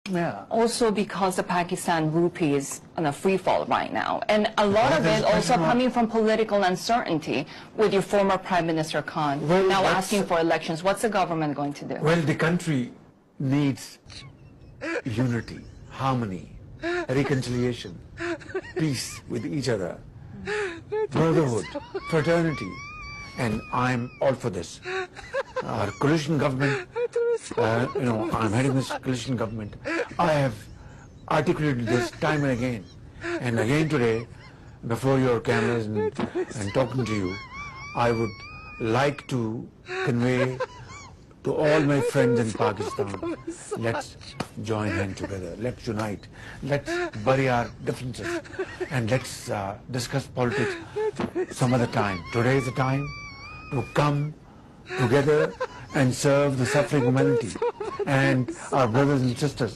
Yeah. Also because the Pakistan rupee is on a free fall right now. And a lot of it also coming from political uncertainty with your former Prime Minister Khan now asking for elections. What's the government going to do? Well, the country needs unity, harmony, reconciliation, peace with each other, brotherhood, fraternity, and I'm all for this. Our coalition government, I'm heading this coalition government. I have articulated this time and again today, before your cameras and talking to you, I would like to convey to all my friends in Pakistan, let's join hands together, let's unite, let's bury our differences, and let's discuss politics some other time. Today is the time to come together and serve the suffering humanity and our brothers and sisters